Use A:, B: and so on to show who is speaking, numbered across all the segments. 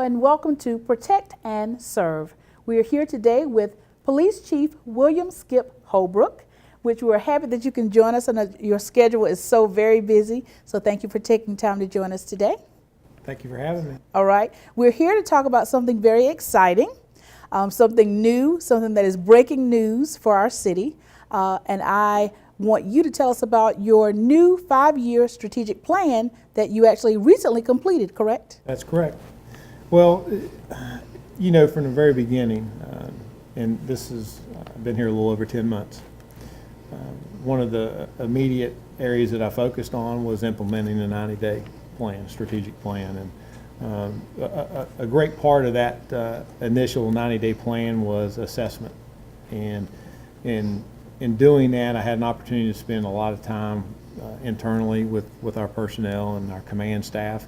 A: and welcome to Protect and Serve. We are here today with Police Chief William Skip Holbrook, which we're happy that you can join us. And your schedule is so very busy, so thank you for taking time to join us today.
B: Thank you for having me.
A: All right, we're here to talk about something very exciting, something new, something that is breaking news for our city. And I want you to tell us about your new 5-year strategic plan that you actually recently completed, correct?
B: That's correct. Well, you know, from the very beginning, and this has been here a little over 10 months, one of the immediate areas that I focused on was implementing a 90-day plan, strategic plan. And a great part of that initial 90-day plan was assessment. And in doing that, I had an opportunity to spend a lot of time internally with our personnel and our command staff.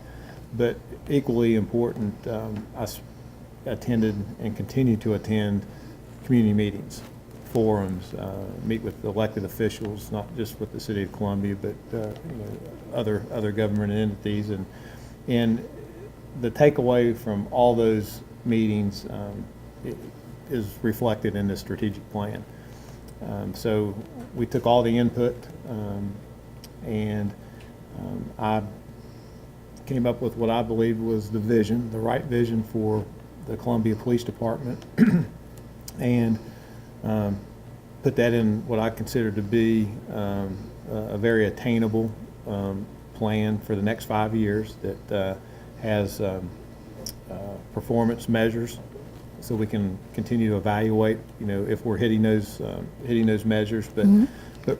B: But equally important, I attended and continue to attend community meetings, forums, meet with elected officials, not just with the City of Columbia, but other government entities. And the takeaway from all those meetings is reflected in the strategic plan. So we took all the input and I came up with what I believe was the vision, the right vision for the Columbia Police Department, and put that in what I consider to be a very attainable plan for the next 5 years that has performance measures, so we can continue to evaluate, if we're hitting those measures. But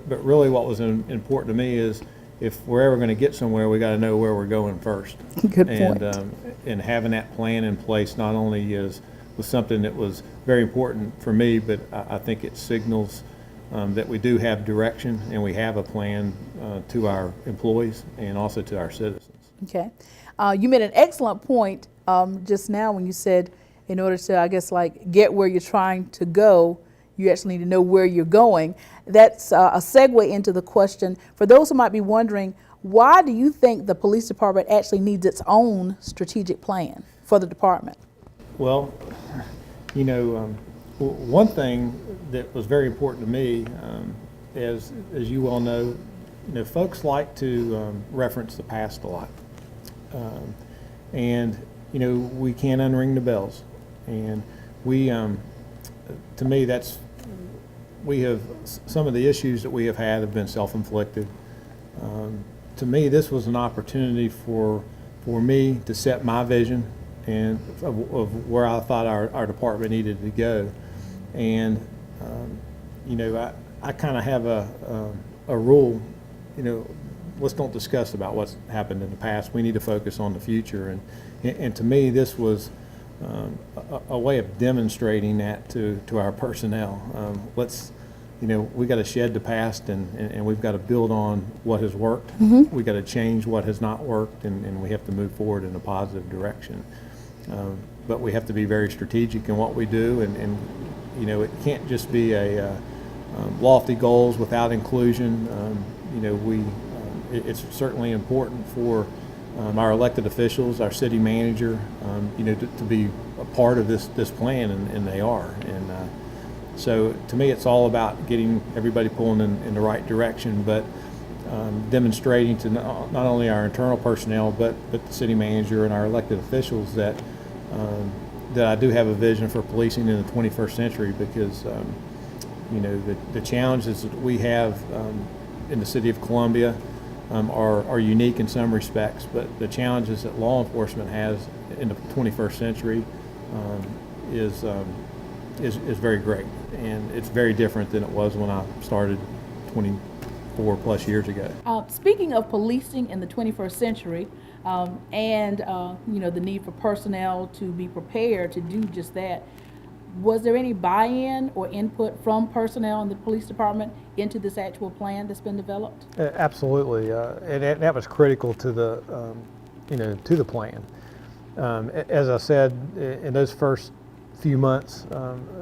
B: but really, what was important to me is, if we're ever going to get somewhere, we got to know where we're going first.
A: Good point.
B: And having that plan in place not only was something that was very important for me, but I think it signals that we do have direction and we have a plan to our employees and also to our citizens.
A: Okay. You made an excellent point just now when you said, in order to, I guess, like get where you're trying to go, you actually need to know where you're going. That's a segue into the question, for those who might be wondering, why do you think the police department actually needs its own strategic plan for the department?
B: Well, one thing that was very important to me, as you well know, folks like to reference the past a lot. And we can't unring the bells. And we, to me, some of the issues that we have had have been self-inflicted. To me, this was an opportunity for me to set my vision and of where I thought our department needed to go. And I kind of have a rule, let's don't discuss about what's happened in the past. We need to focus on the future. And to me, this was a way of demonstrating that to our personnel. We got to shed the past and we've got to build on what has worked. We got to change what has not worked, and we have to move forward in a positive direction. But we have to be very strategic in what we do, and it can't just be a lofty goals without inclusion. It's certainly important for our elected officials, our city manager, to be a part of this plan, and they are. And so to me, it's all about getting everybody pulling in the right direction, but demonstrating to not only our internal personnel, but the city manager and our elected officials that I do have a vision for policing in the 21st century, because the challenges that we have in the city of Columbia are unique in some respects, but the challenges that law enforcement has in the 21st century is very great, and it's very different than it was when I started 24 plus years ago.
A: Speaking of policing in the 21st century, and the need for personnel to be prepared to do just that, was there any buy-in or input from personnel in the police department into this actual plan that's been developed?
B: Absolutely, and that was critical to the to the plan. As I said, in those first few months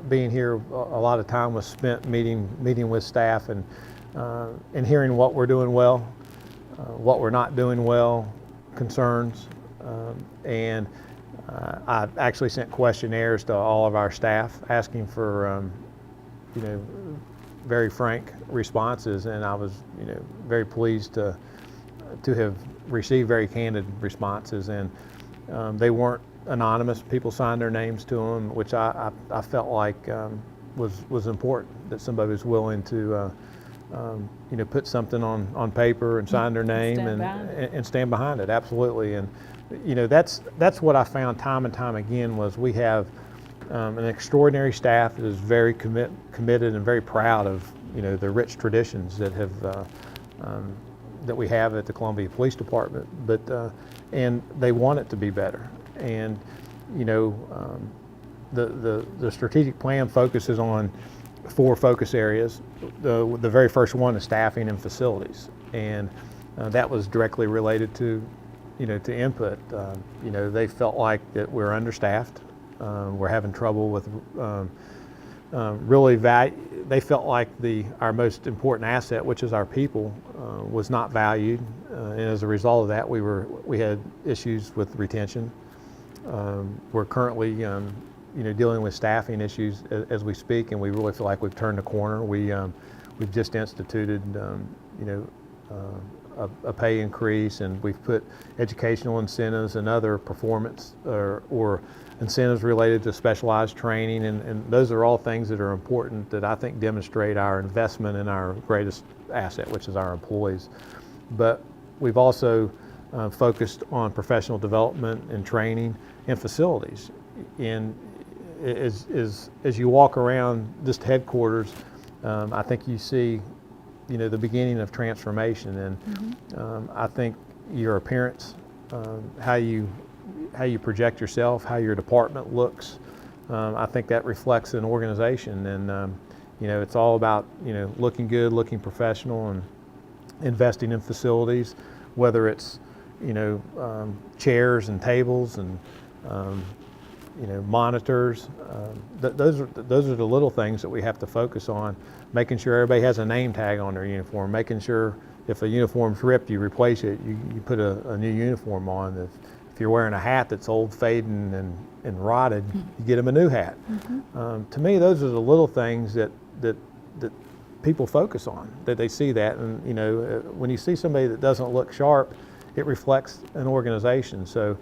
B: being here, a lot of time was spent meeting with staff and hearing what we're doing well, what we're not doing well, concerns, and I actually sent questionnaires to all of our staff asking for, very frank responses, and I was, very pleased to have received very candid responses, and they weren't anonymous. People signed their names to them, which I felt like was important, that somebody was willing to put something on paper and sign their name and stand behind it. Absolutely. And that's what I found time and time again, was we have an extraordinary staff that is very committed and very proud of the rich traditions that have that we have at the Columbia Police Department, but and they want it to be better. And the strategic plan focuses on 4 focus areas. The very first one is staffing and facilities, and that was directly related to to input. They felt like that we're understaffed. We're having trouble with they felt like our most important asset, which is our people, was not valued, and as a result of that, we had issues with retention. We're currently dealing with staffing issues as we speak, and we really feel like we've turned the corner. We've just instituted a pay increase, and we've put educational incentives and other performance or incentives related to specialized training, and those are all things that are important, that I think demonstrate our investment in our greatest asset, which is our employees. But we've also focused on professional development and training and facilities. And as you walk around this headquarters, I think you see the beginning of transformation, and I think your appearance, how you project yourself, how your department looks, I think that reflects an organization, and it's all about looking good, looking professional, and investing in facilities, whether it's chairs and tables and monitors. Those are the little things that we have to focus on, making sure everybody has a name tag on their uniform, making sure if a uniform's ripped, you replace it, you put a new uniform on. If you're wearing a hat that's old, fading, and rotted, you get them a new hat. To me, those are the little things that people focus on, that they see that, and when you see somebody that doesn't look sharp, it reflects an organization. So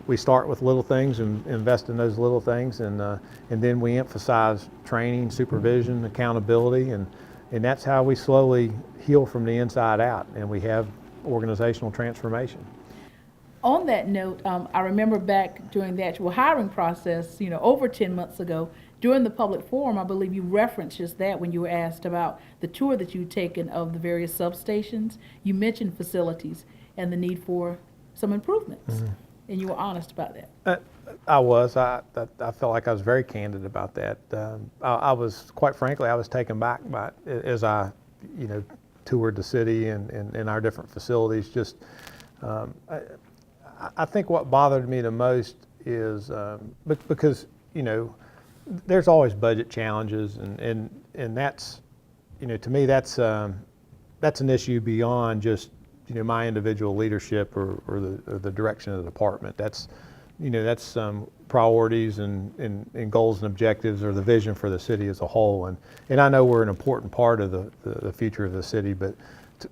B: we start with little things and invest in those little things, and then we emphasize training, supervision, accountability, and that's how we slowly heal from the inside out, and we have organizational transformation.
A: On that note, I remember back during the actual hiring process, over 10 months ago, during the public forum, I believe you referenced just that when you were asked about the tour that you'd taken of the various substations. You mentioned facilities and the need for some improvements, and you were honest about that.
B: I was. I felt like I was very candid about that. I was, quite frankly, I was taken back by it as I, toured the city and our different facilities. Just, I think what bothered me the most is because there's always budget challenges, and that's, to me, that's an issue beyond just my individual leadership or the direction of the department. That's priorities and goals and objectives, or the vision for the city as a whole. And I know we're an important part of the future of the city, but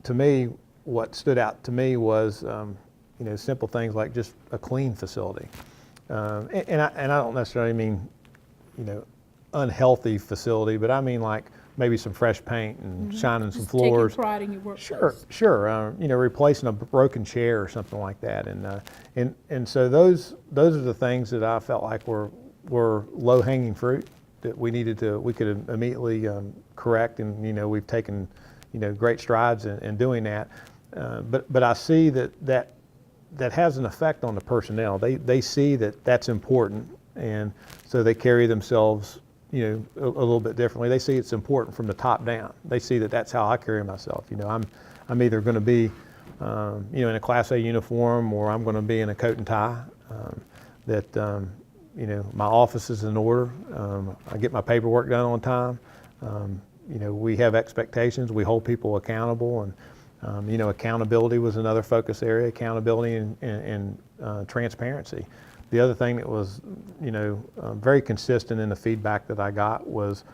B: to me, what stood out to me was simple things like just a clean facility. And I don't necessarily mean unhealthy facility, but I mean like maybe some fresh paint and shining some floors.
A: Taking pride in your workplace.
B: Sure. Replacing a broken chair or something like that. And so those are the things that I felt like were low-hanging fruit that we could immediately correct, and we've taken great strides in doing that. But I see that has an effect on the personnel. They see that that's important, and so they carry themselves a little bit differently. They see it's important from the top down. They see that that's how I carry myself. I'm either going to be in a Class A uniform, or I'm going to be in a coat and tie. My office is in order. I get my paperwork done on time. We have expectations. We hold people accountable, Accountability was another focus area, accountability and transparency. The other thing that was, very consistent in the feedback that I got was,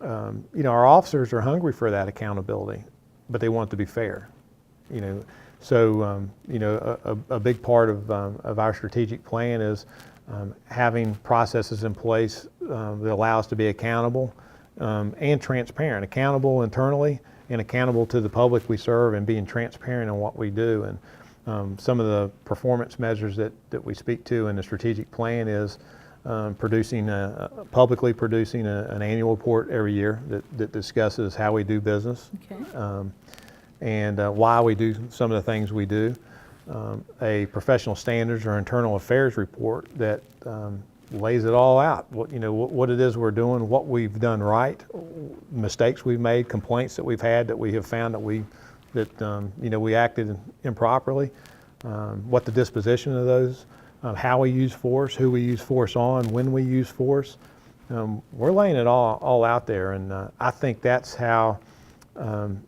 B: our officers are hungry for that accountability, but they want it to be fair. So a big part of our strategic plan is having processes in place that allow us to be accountable and transparent, accountable internally and accountable to the public we serve, and being transparent in what we do. And some of the performance measures that we speak to in the strategic plan is publicly producing an annual report every year that discusses how we do business.
A: Okay.
B: And why we do some of the things we do. A professional standards or internal affairs report that lays it all out. What it is we're doing, what we've done right, mistakes we've made, complaints that we've had that we have found that we acted improperly, what the disposition of those, how we use force, who we use force on, when we use force. We're laying it all out there, and I think that's how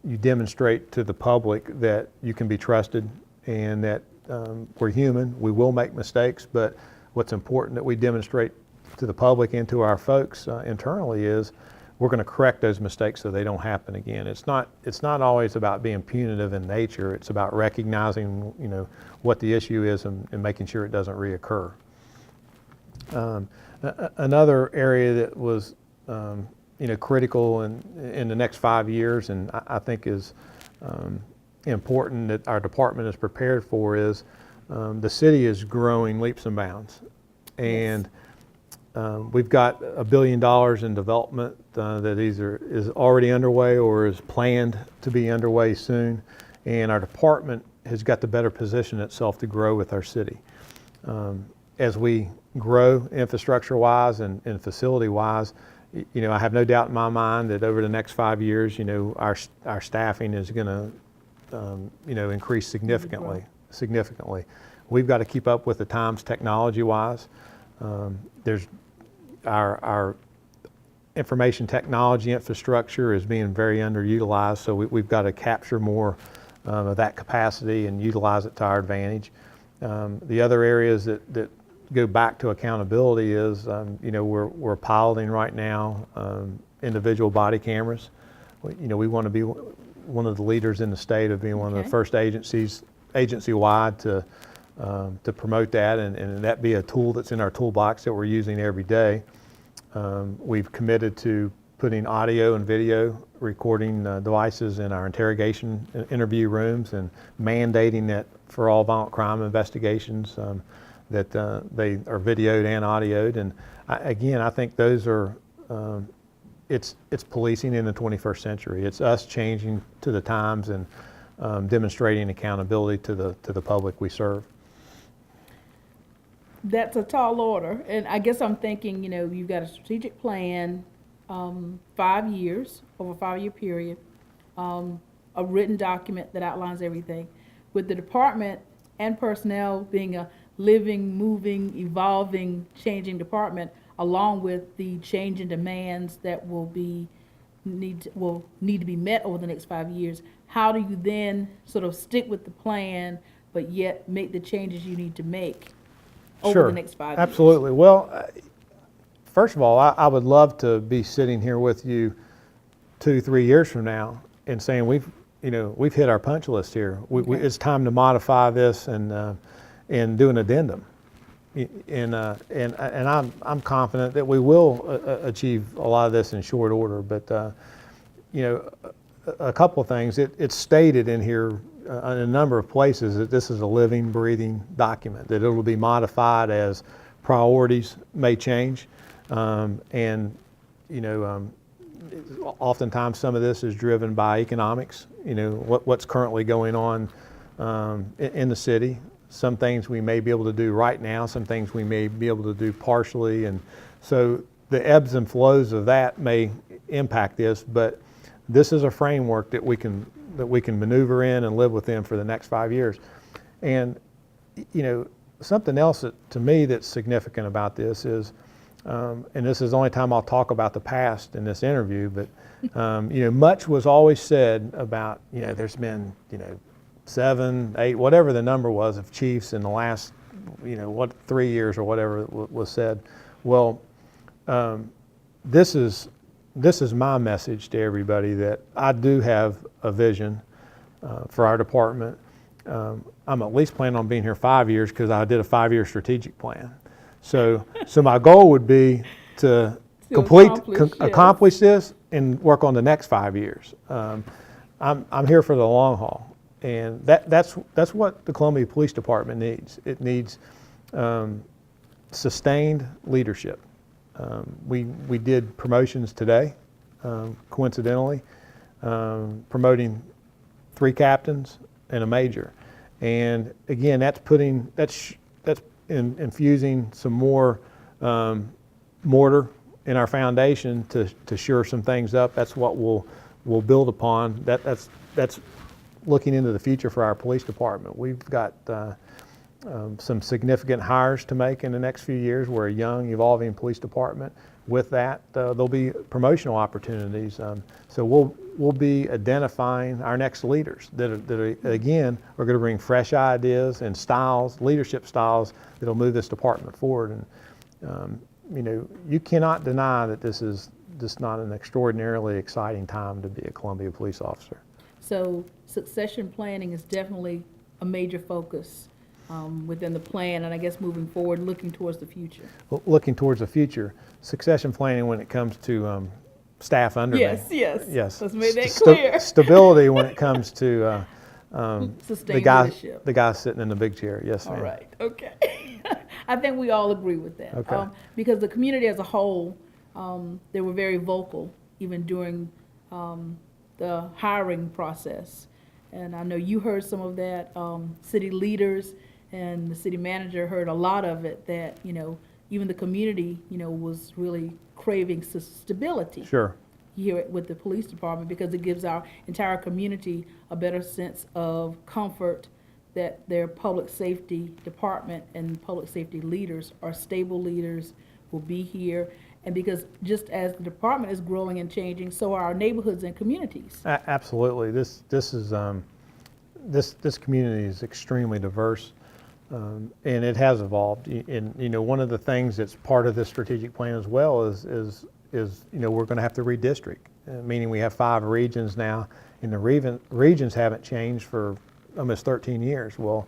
B: you demonstrate to the public that you can be trusted and that we're human. We will make mistakes, but what's important that we demonstrate to the public and to our folks internally is we're going to correct those mistakes so they don't happen again. It's not always about being punitive in nature. It's about recognizing what the issue is and making sure it doesn't reoccur. Another area that was critical in the next 5 years, and I think is important that our department is prepared for, is the city is growing leaps and bounds. And we've got $1 billion in development that either is already underway or is planned to be underway soon. And our department has got to better position itself to grow with our city. As we grow infrastructure-wise and facility-wise, I have no doubt in my mind that over the next 5 years, our staffing is going to increase significantly. We've got to keep up with the times technology-wise. There's our information technology infrastructure is being very underutilized, so we've got to capture more of that capacity and utilize it to our advantage. The other areas that go back to accountability is, we're piloting right now individual body cameras. We want to be one of the leaders in the state of being one of the first agency-wide to promote that, and that be a tool that's in our toolbox that we're using every day. We've committed to putting audio and video recording devices in our interrogation interview rooms, and mandating that for all violent crime investigations that they are videoed and audioed. And I think those are it's policing in the 21st century. It's us changing to the times and demonstrating accountability to the public we serve.
A: That's a tall order, and I guess I'm thinking, you've got a strategic plan, 5 years, over a 5-year period, a written document that outlines everything, with the department and personnel being a living, moving, evolving, changing department, along with the change in demands that will need to be met over the next 5 years. How do you then sort of stick with the plan, but yet make the changes you need to make over the next 5 years?
B: Absolutely. Well, first of all, I would love to be sitting here with you 2-3 years from now and saying we've hit our punch list here. It's time to modify this and do an addendum. And I'm confident that we will achieve a lot of this in short order. But a couple of things. It's stated in here in a number of places that this is a living, breathing document, that it will be modified as priorities may change. Oftentimes some of this is driven by economics, what's currently going on in the city. Some things we may be able to do right now, some things we may be able to do partially. And so the ebbs and flows of that may impact this, but this is a framework that we can maneuver in and live within for the next 5 years. And something else to me that's significant about this is and this is the only time I'll talk about the past in this interview, but much was always said about, there's been, 7, 8, whatever the number was of chiefs in the last, 3 years or whatever was said. Well, this is my message to everybody, that I do have a vision for our department. I'm at least planning on being here 5 years, because I did a 5-year strategic plan. So my goal would be to accomplish this and work on the next 5 years. I'm here for the long haul, and that's what the Columbia Police Department needs. It needs sustained leadership. We did promotions today, coincidentally, promoting 3 captains and a major, and again, that's infusing some more mortar in our foundation to shore some things up. That's what we'll build upon. That's looking into the future for our police department. We've got some significant hires to make in the next few years. We're a young, evolving police department. With that, there'll be promotional opportunities. So we'll be identifying our next leaders that are, again, are going to bring fresh ideas and styles, leadership styles, that'll move this department forward. And you cannot deny that this is just not an extraordinarily exciting time to be a Columbia police officer.
A: So succession planning is definitely a major focus within the plan, and I guess moving forward, looking towards the future.
B: Well, looking towards the future, succession planning when it comes to staff under me.
A: Yes. Let's make that clear.
B: Stability when it comes to
A: sustained leadership.
B: The guy sitting in the big chair. Yes, ma'am.
A: All right. Okay. I think we all agree with that.
B: Okay.
A: Because the community as a whole, they were very vocal even during the hiring process. And I know you heard some of that. City leaders and the city manager heard a lot of it, that, even the community, was really craving stability.
B: Sure.
A: Here with the police department, because it gives our entire community a better sense of comfort that their public safety department and public safety leaders are stable leaders, will be here. And because just as the department is growing and changing, so are our neighborhoods and communities.
B: Absolutely. This community is extremely diverse, and it has evolved. And one of the things that's part of this strategic plan as well is we're going to have to redistrict, meaning we have 5 regions now, and the regions haven't changed for almost 13 years. Well,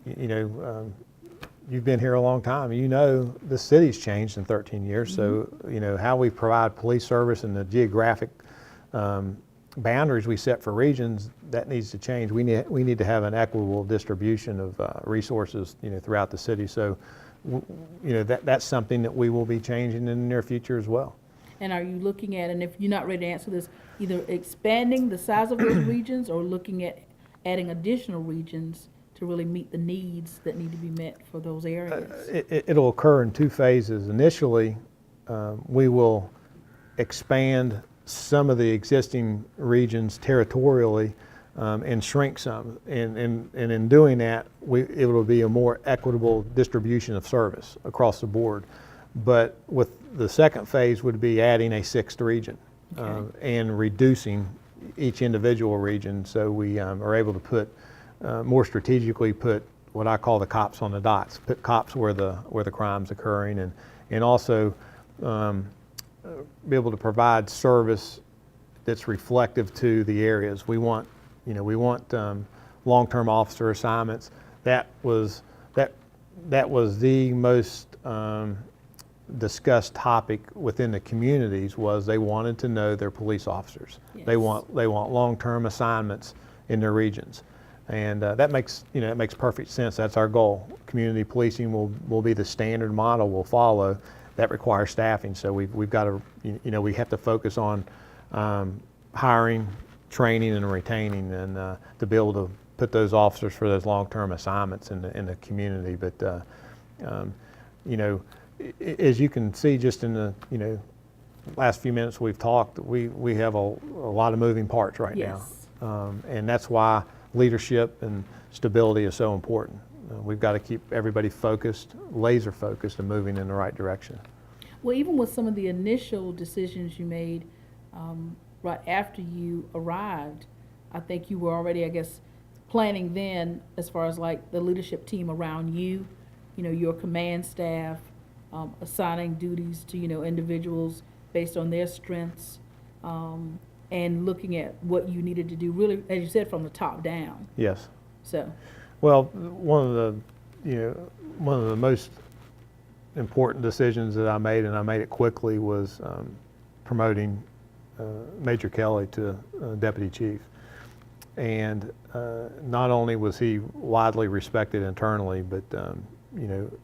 B: you've been here a long time. The city's changed in 13 years. Mm-hmm. So, how we provide police service and the geographic boundaries we set for regions, that needs to change. We need to have an equitable distribution of resources, throughout the city. So, that's something that we will be changing in the near future as well.
A: And are you looking at, and if you're not ready to answer this, either expanding the size of those regions or looking at adding additional regions to really meet the needs that need to be met for those areas?
B: It'll occur in 2 phases. Initially, we will expand some of the existing regions territorially and shrink some. And in doing that, it will be a more equitable distribution of service across the board. But with the second phase would be adding a 6th region. Okay. And reducing each individual region, so we are able to put more strategically put what I call the cops on the dots, put cops where the crime's occurring, and also be able to provide service that's reflective to the areas. We want long-term officer assignments. That was the most discussed topic within the communities, was they wanted to know their police officers. Yes. They want long-term assignments in their regions, and that makes perfect sense. That's our goal. Community policing will be the standard model we'll follow. That requires staffing, so we've got to we have to focus on hiring, training, and retaining, and to be able to put those officers for those long-term assignments in the community. But as you can see, just in the last few minutes we've talked, we have a lot of moving parts right
A: yes.
B: now, and that's why leadership and stability is so important. We've got to keep everybody focused, laser focused, and moving in the right direction.
A: Well, even with some of the initial decisions you made right after you arrived, I think you were already, I guess, planning then as far as like the leadership team around you, your command staff, assigning duties to, individuals based on their strengths, and looking at what you needed to do, really, as you said, from the top down.
B: Yes.
A: So,
B: Well, one of the most important decisions that I made, and I made it quickly, was promoting Major Kelly to Deputy Chief. And not only was he widely respected internally, but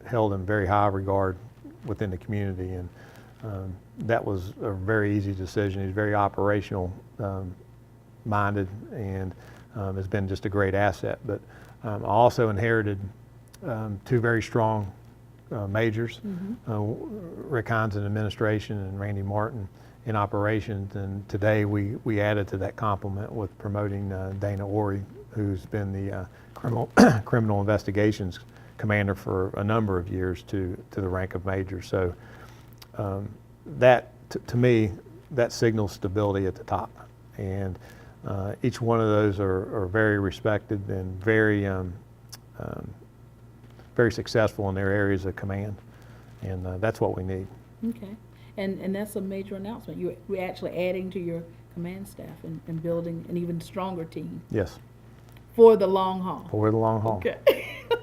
B: held in very high regard within the community. And that was a very easy decision. He's very operational minded, and has been just a great asset. But I also inherited two very strong majors, Rick Hines in administration and Randy Martin in operations. And today we added to that complement with promoting Dana Ori, who's been the criminal investigations commander for a number of years, to the rank of major. So that, to me, that signals stability at the top. And each one of those are very respected and very successful in their areas of command. And that's what we need.
A: okay. And that's a major announcement. We're actually adding to your command staff and building an even stronger team
B: Yes.
A: for the long haul.
B: For the long haul.
A: Okay,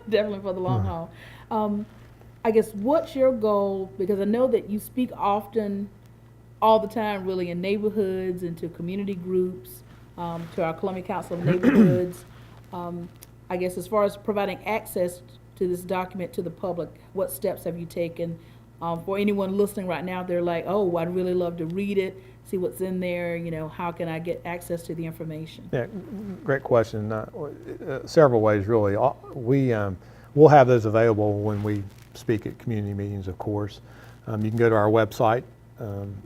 A: definitely for the long haul. I guess, what's your goal? Because I know that you speak often, all the time, really, in neighborhoods and to community groups, to our Columbia Council of Neighborhoods. I guess, as far as providing access to this document to the public, what steps have you taken? For anyone listening right now, they're like, oh, I'd really love to read it, see what's in there, how can I get access to the information?
B: Yeah, great question. Several ways, really. We'll have those available when we speak at community meetings, of course. You can go to our website,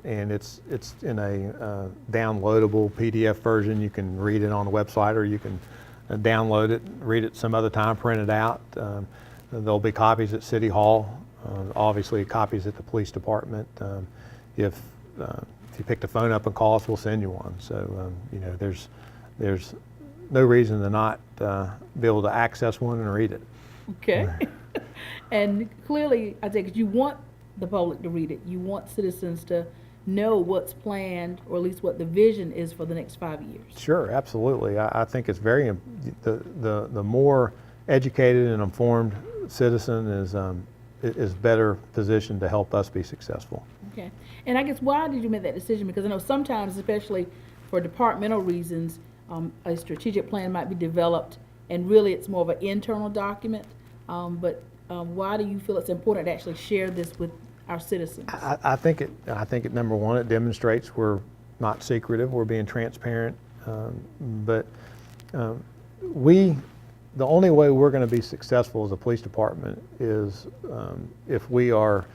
B: and it's in a downloadable PDF version. You can read it on the website, or you can download it, read it some other time, print it out. There'll be copies at City Hall, obviously copies at the police department. If you pick the phone up and call us, we'll send you one. So there's no reason to not be able to access one and read it.
A: Okay. And clearly, I think you want the public to read it. You want citizens to know what's planned, or at least what the vision is for the next 5 years.
B: Sure, absolutely. I think it's very, the more educated and informed citizen is better positioned to help us be successful.
A: Okay. And I guess, why did you make that decision? Because I know sometimes, especially for departmental reasons, a strategic plan might be developed, and really it's more of an internal document. But why do you feel it's important to actually share this with our citizens?
B: I think it, number one, it demonstrates we're not secretive, we're being transparent. But the only way we're going to be successful as a police department is if we are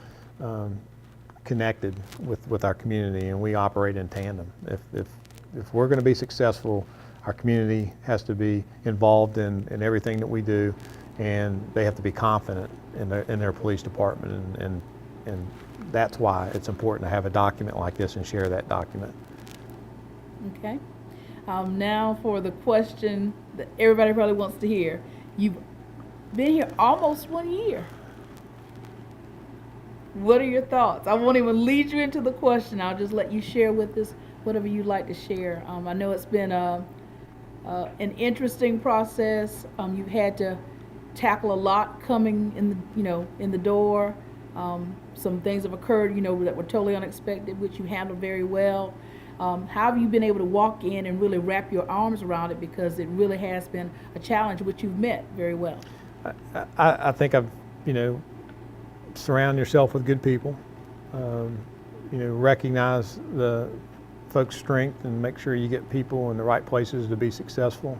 B: connected with our community, and we operate in tandem. If we're going to be successful, our community has to be involved in everything that we do, and they have to be confident in their police department, and that's why it's important to have a document like this and share that document.
A: Okay. Now for the question that everybody probably wants to hear. You've been here almost 1 year. What are your thoughts? I won't even lead you into the question. I'll just let you share with us whatever you'd like to share. I know it's been an interesting process. You've had to tackle a lot coming in the door. Some things have occurred, that were totally unexpected, which you handled very well. How have you been able to walk in and really wrap your arms around it? Because it really has been a challenge, which you've met very well.
B: I think I've, surround yourself with good people. Recognize the folks' strength and make sure you get people in the right places to be successful.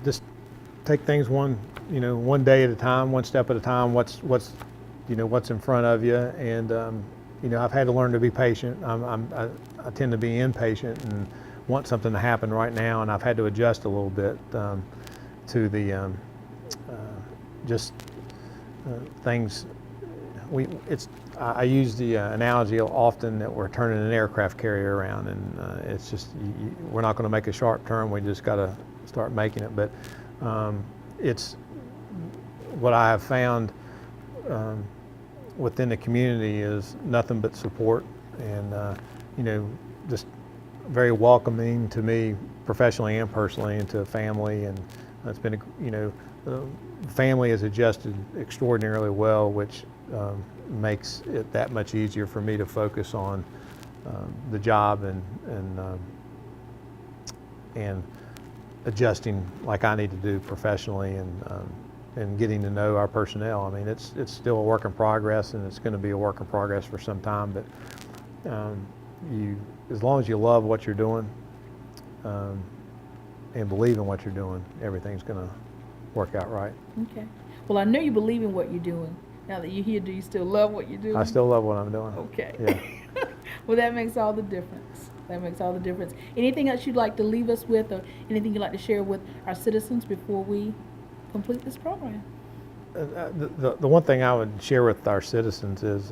B: Just take things one day at a time, one step at a time. What's in front of you, and I've had to learn to be patient. I tend to be impatient and want something to happen right now, and I've had to adjust a little bit to the things I use the analogy often that we're turning an aircraft carrier around, and it's just we're not going to make a sharp turn. We just got to start making it. But it's what I have found within the community is nothing but support, and just very welcoming to me professionally and personally, and to a family, and it's been the family has adjusted extraordinarily well, which makes it that much easier for me to focus on the job and adjusting like I need to do professionally, and getting to know our personnel. I mean, it's still a work in progress, and it's going to be a work in progress for some time. But as long as you love what you're doing and believe in what you're doing, everything's going to work out right.
A: Okay. Well, I know you believe in what you're doing. Now that you're here, do you still love what you're doing?
B: I still love what I'm doing.
A: Okay.
B: Yeah.
A: Well, that makes all the difference. That makes all the difference. Anything else you'd like to leave us with, or anything you'd like to share with our citizens before we complete this program?
B: The one thing I would share with our citizens is,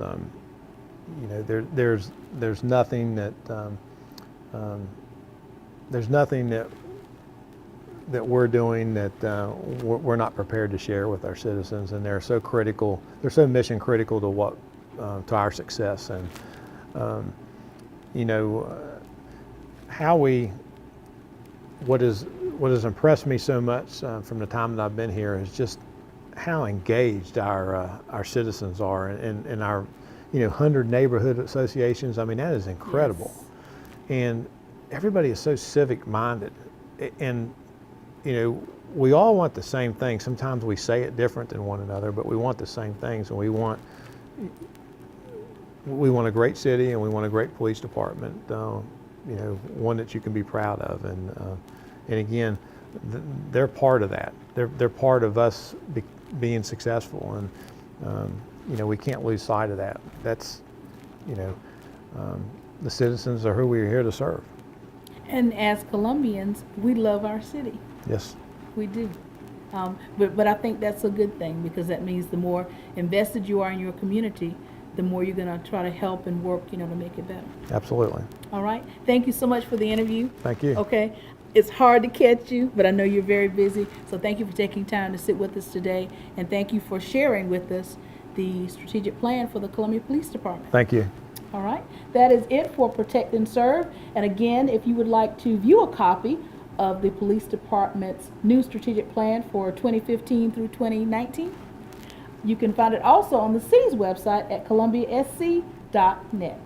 B: there's nothing that we're doing that we're not prepared to share with our citizens, and they're so critical. They're so mission critical to to our success, and what has impressed me so much from the time that I've been here is just how engaged our citizens are in our 100 neighborhood associations. I mean, that is incredible.
A: Yes.
B: And everybody is so civic minded, and we all want the same thing. Sometimes we say it different than one another, but we want the same things, and we want a great city, and we want a great police department, one that you can be proud of. And again, they're part of that. They're part of us being successful, and we can't lose sight of that. That's the citizens are who we're here to serve.
A: And as Columbians, we love our city.
B: Yes.
A: We do. But I think that's a good thing, because that means the more invested you are in your community, the more you're going to try to help and work, to make it better.
B: Absolutely.
A: All right. Thank you so much for the interview.
B: Thank you.
A: Okay. It's hard to catch you, but I know you're very busy. So thank you for taking time to sit with us today, and thank you for sharing with us the strategic plan for the Columbia Police Department.
B: Thank you.
A: All right. That is it for Protect and Serve. And again, if you would like to view a copy of the Police Department's new strategic plan for 2015 through 2019, you can find it also on the city's website at columbiasc.net.